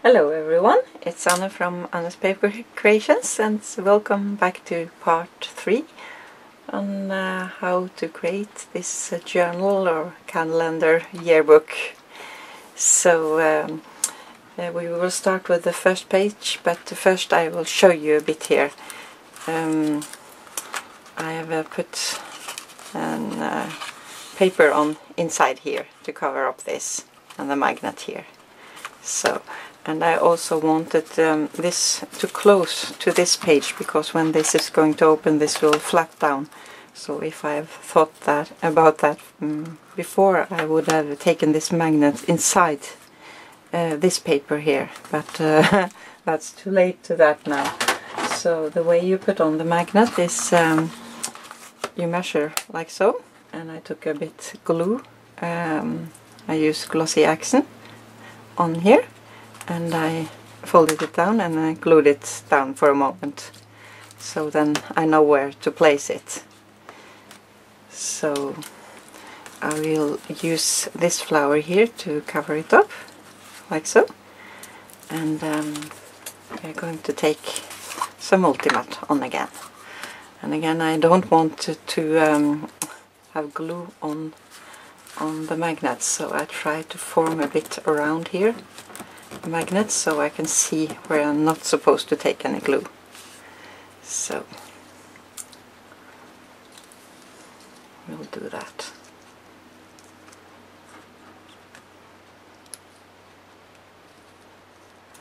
Hello everyone, it's Anna from Anna's Paper Creations and welcome back to part 3 on how to create this journal or calendar yearbook. So we will start with the first page, but first I will show you a bit here. I have put paper on inside here to cover up this and the magnet here. So, and I also wanted this to close to this page, because when this is going to open, this will flap down. So if I've thought about that before, I would have taken this magnet inside this paper here, but that's too late to that now. So the way you put on the magnet is you measure like so, and I took a bit glue. I used glossy accent on here, and I folded it down and I glued it down for a moment, so then I know where to place it. So I will use this flower here to cover it up like so, and we're going to take some ultimate on again. And again, I don't want to have glue on the magnets, so I try to form a bit around here the magnets so I can see where I'm not supposed to take any glue. So we'll do that.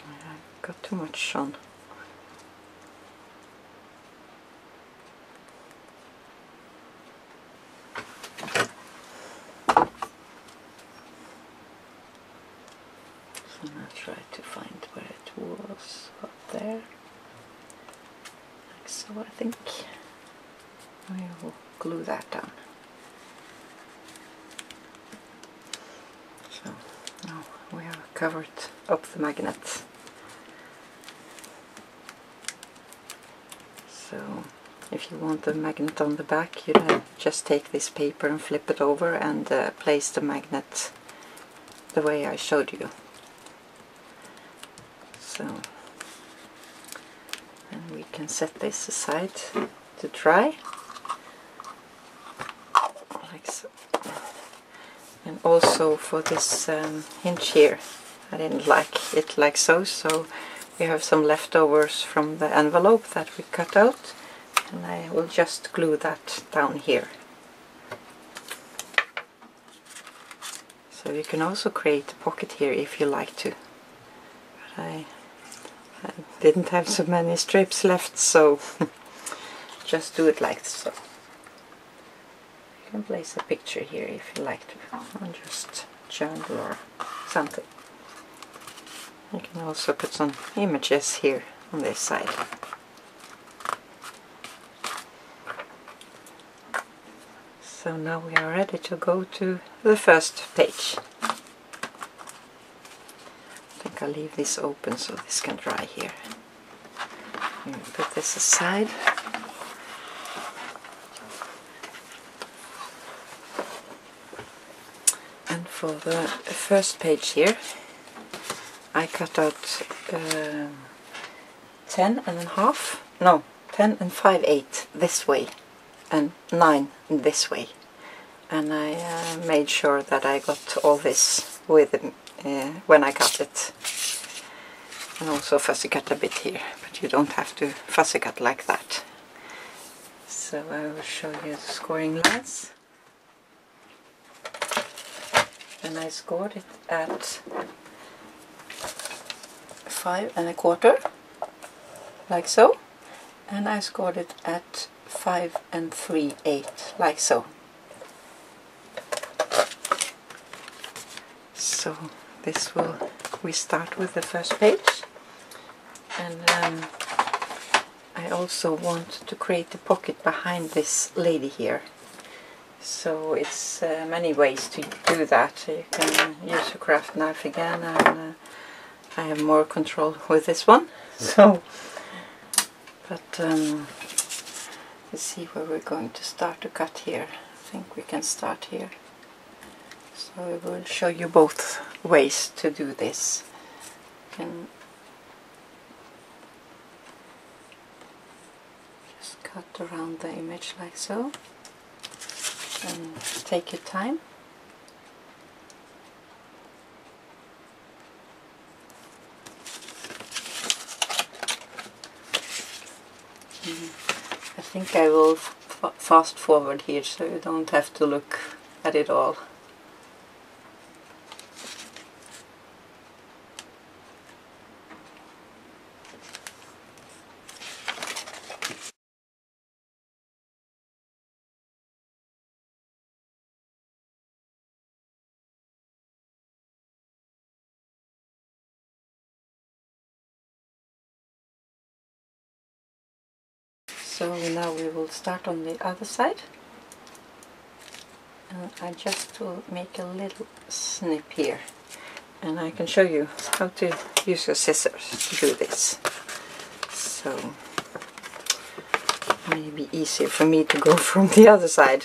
I got too much on. And I'll try to find where it was up there, like so. I think I will glue that down. So now we have covered up the magnet. So if you want the magnet on the back, you just take this paper and flip it over and place the magnet the way I showed you. So, and we can set this aside to dry, like so. And also for this hinge here, I didn't like it like so, so we have some leftovers from the envelope that we cut out, and I will just glue that down here. So you can also create a pocket here if you like to, but I didn't have so many strips left, so just do it like so. You can place a picture here if you like to, or just journal or something. You can also put some images here on this side. So now we are ready to go to the first page. I'll leave this open so this can dry here. Put this aside. And for the first page here, I cut out 10 and 5/8 this way and 9 this way. And I made sure that I got all this with when I cut it. And also fussy cut a bit here, but you don't have to fussy cut like that. So I will show you the scoring lines. And I scored it at 5 1/4, like so. And I scored it at 5 3/8, like so. So this we start with the first page, and I also want to create a pocket behind this lady here. So it's many ways to do that. You can use a craft knife again, and I have more control with this one. So, but let's see where we're going to start to cut here. I think we can start here. So I will show you both ways to do this. can just cut around the image like so, and take your time. I think I will fast forward here so you don't have to look at it all. So now we will start on the other side, and I just will make a little snip here, and I can show you how to use your scissors to do this. So it may be easier for me to go from the other side.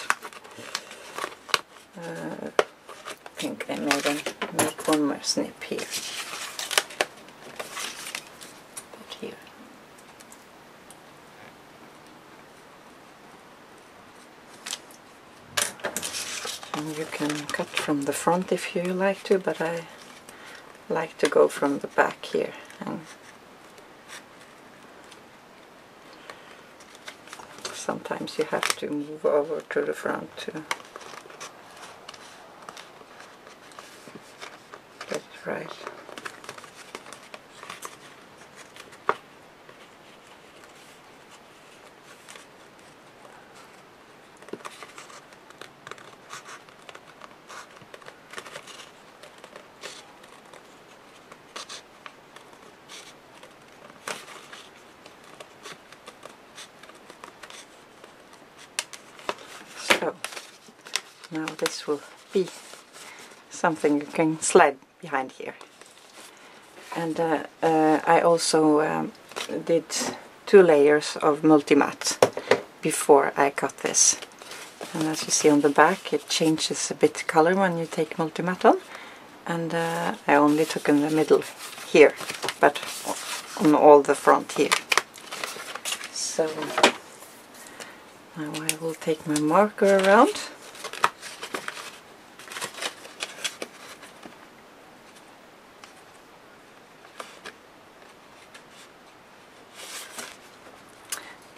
I think I made make one more snip here. But here. And you can cut from the front if you like to, but I like to go from the back here. And sometimes you have to move over to the front to get it right. So now this will be something you can slide behind here. And I also did 2 layers of multi-matte before I cut this. And as you see on the back, it changes a bit color when you take multi-matte on. And I only took in the middle here, but on all the front here. So now I will take my marker around.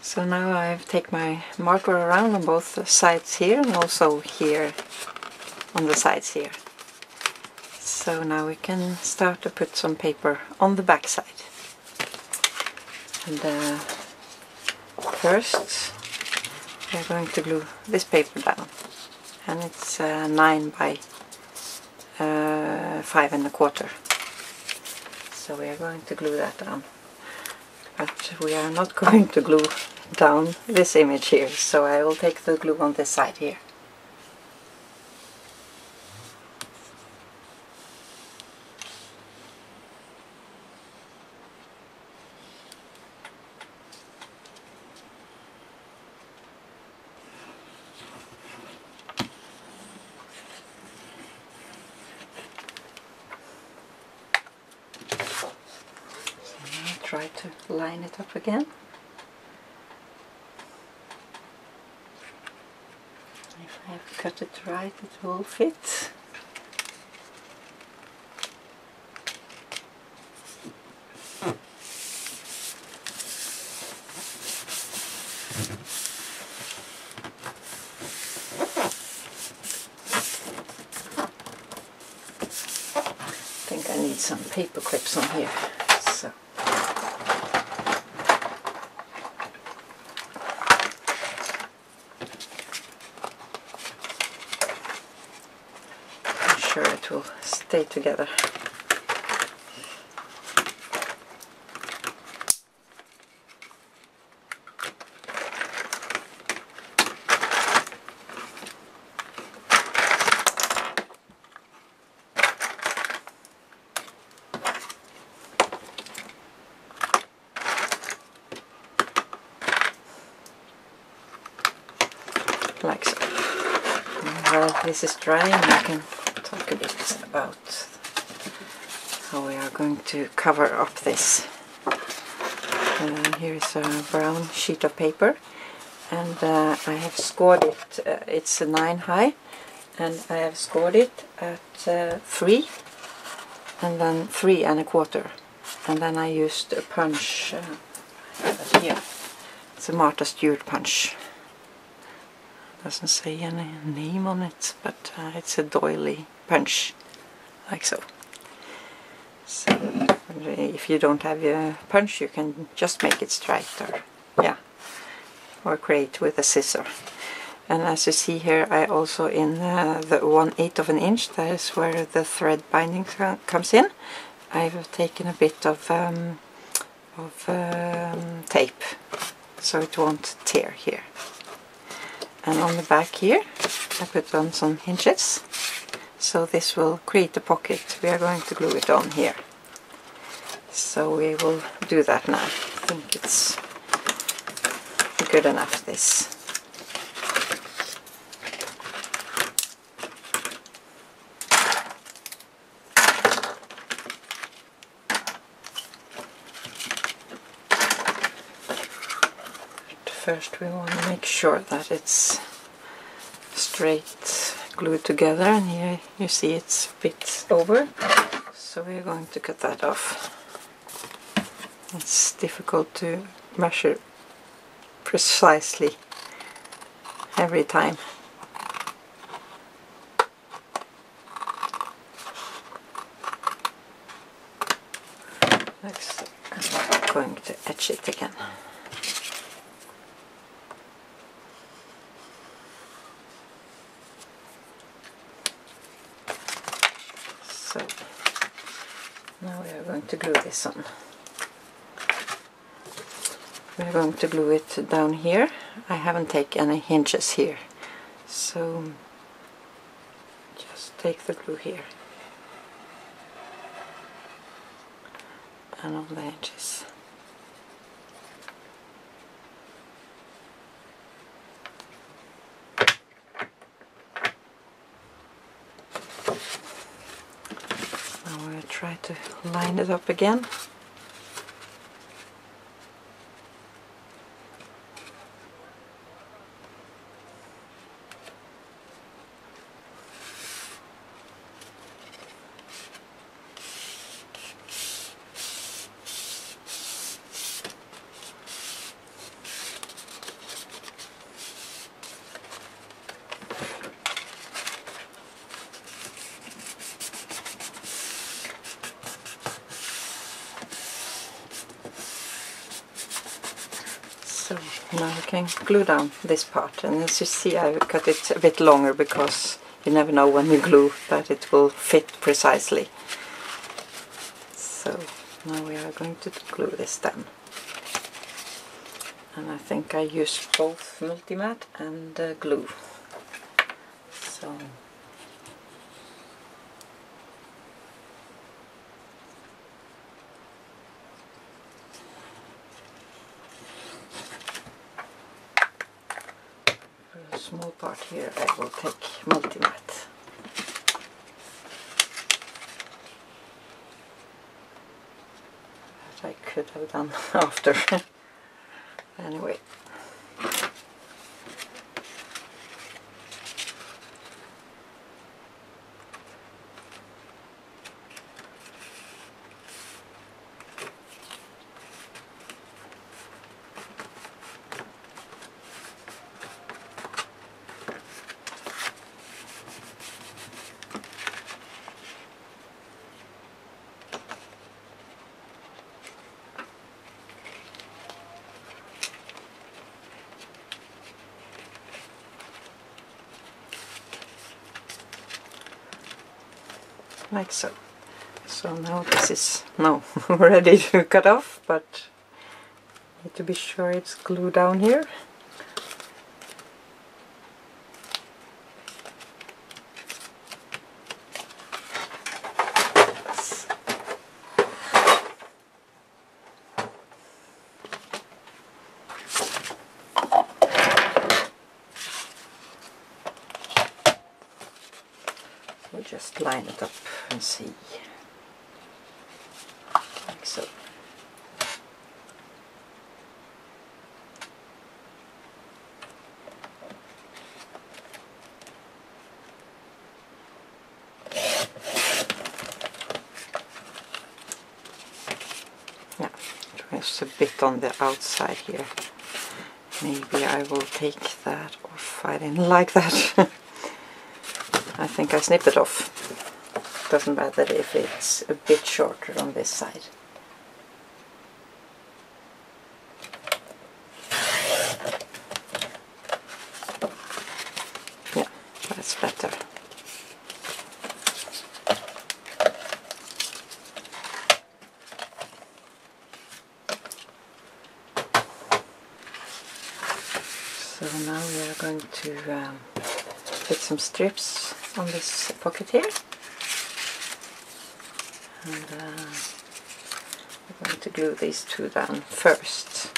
So now I take my marker around on both the sides here and also here on the sides here. So now we can start to put some paper on the back side. And first we are going to glue this paper down, and it's 9 by 5 1/4. So we are going to glue that down, but we are not going to glue down this image here, so I will take the glue on this side here. Try to line it up again. If I have cut it right, it will fit. I think I need some paper clips on here. So. It will stay together. Like so. And while this is drying, I can talk a bit about how we are going to cover up this. Here is a brown sheet of paper, and I have scored it. It's a 9 high, and I have scored it at 3, and then 3 1/4, and then I used a punch here. It's a Martha Stewart punch. Doesn't say any name on it, but it's a doily punch, like so. So if you don't have a punch, you can just make it straight, or create with a scissor. And as you see here, I also in the 1/8 of an inch, that is where the thread binding comes in, I've taken a bit of tape, so it won't tear here. And on the back here, I put on some hinges, so this will create a pocket. We are going to glue it on here. So we will do that now. I think it's good enough, this. First we want to make sure that it's straight glued together, and here you see it's a bit over, so we're going to cut that off. It's difficult to measure precisely every time. Next, I'm going to etch it again. So now we are going to glue this on. We're going to glue it down here. I haven't taken any hinges here, so just take the glue here and on the edges. Now we'll try to line it up again. So now we can glue down this part, and as you see I cut it a bit longer because you never know when you glue that it will fit precisely. So now we are going to glue this down, and I think I used both multi-mat and glue. So small part here I will take multi-mat. That I could have done after. Anyway. Like so. So now this is ready to cut off, but need to be sure it's glued down here. We'll just line it up and see. was a bit on the outside here. Maybe I will take that off. I didn't like that. I think I snip it off. Doesn't matter if it's a bit shorter on this side. Yeah, that's better. So now we are going to put some strips on this pocket here. And we're going to glue these two down first.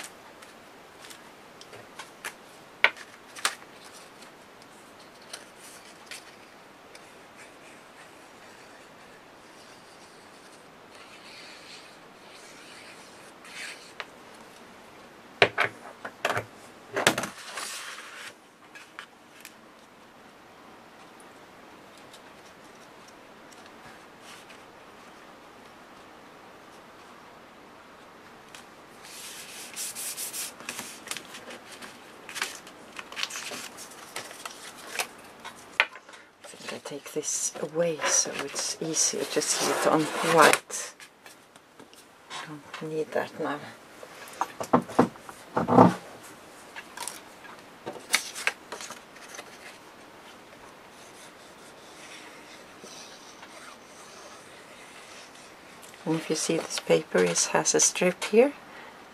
Take this away so it's easier to see it on white. I don't need that now. And if you see, this paper has a strip here,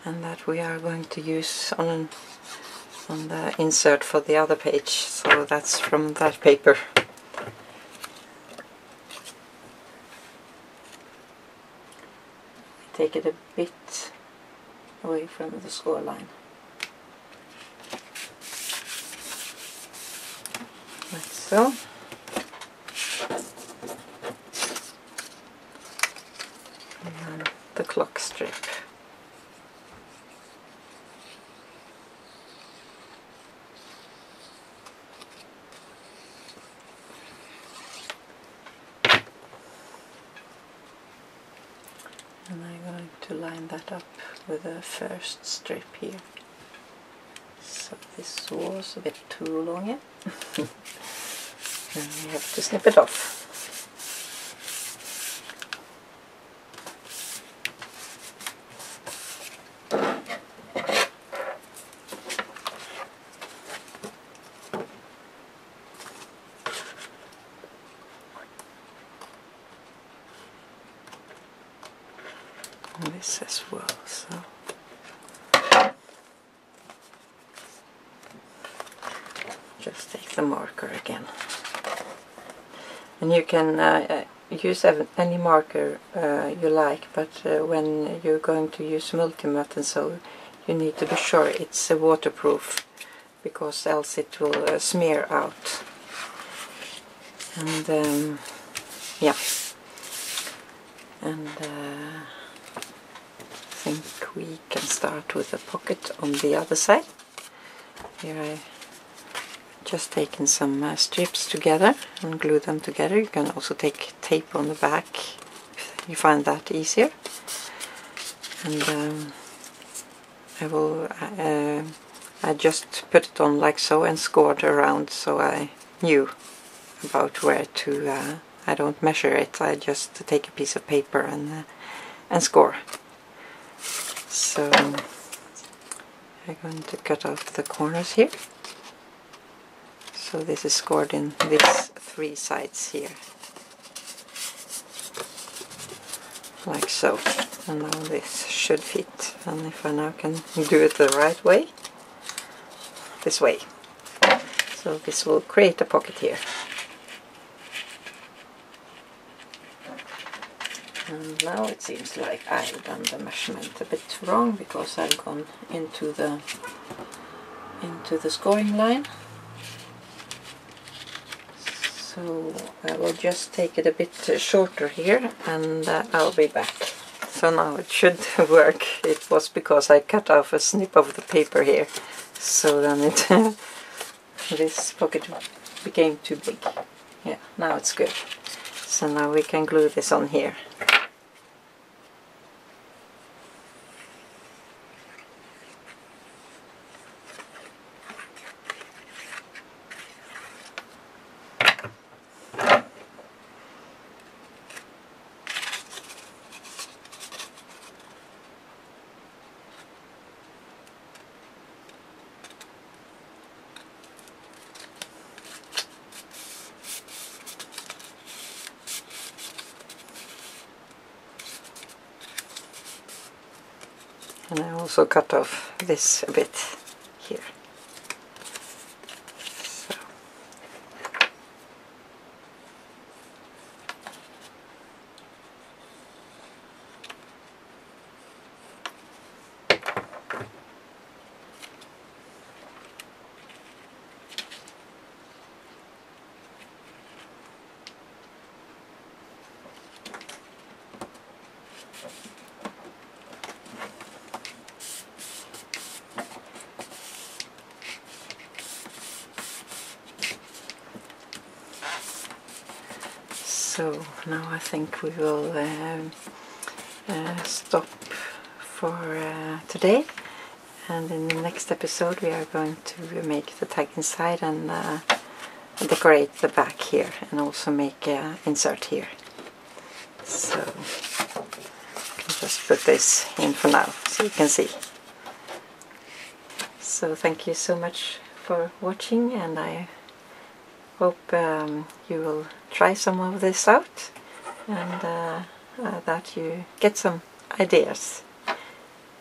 and that we are going to use on the insert for the other page, so that's from that paper. Take it a bit away from the score line. Like so. And then the clock strip. And I'm going to line that up with the first strip here. So this was a bit too long, yeah? And we have to snip it off. And this as well, so just take the marker again, and you can use any marker you like, but when you're going to use multi-matte and so, you need to be sure it's waterproof, because else it will smear out. And yeah, and I think we can start with a pocket on the other side. Here I just taken some strips together and glue them together. You can also take tape on the back if you find that easier. And I just put it on like so and scored around, so I knew about where to. I don't measure it. I just take a piece of paper and score. So I'm going to cut off the corners here. So this is scored in these three sides here, like so. And now this should fit. And if I now can do it the right way, this way. So this will create a pocket here. And now it seems like I've done the measurement a bit wrong, because I've gone into the scoring line. So I will just take it a bit shorter here, and I'll be back. So now it should work. It was because I cut off a snip of the paper here, so then it this pocket became too big. Yeah, now it's good. So now we can glue this on here. And I also cut off this a bit here. So now I think we will stop for today, and in the next episode we are going to make the tag inside and decorate the back here, and also make an insert here. So I can just put this in for now so you can see. So thank you so much for watching, and I hope you will try some of this out, and that you get some ideas.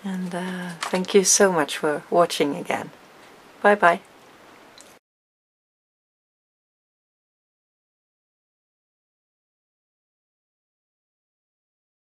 And thank you so much for watching again. Bye bye.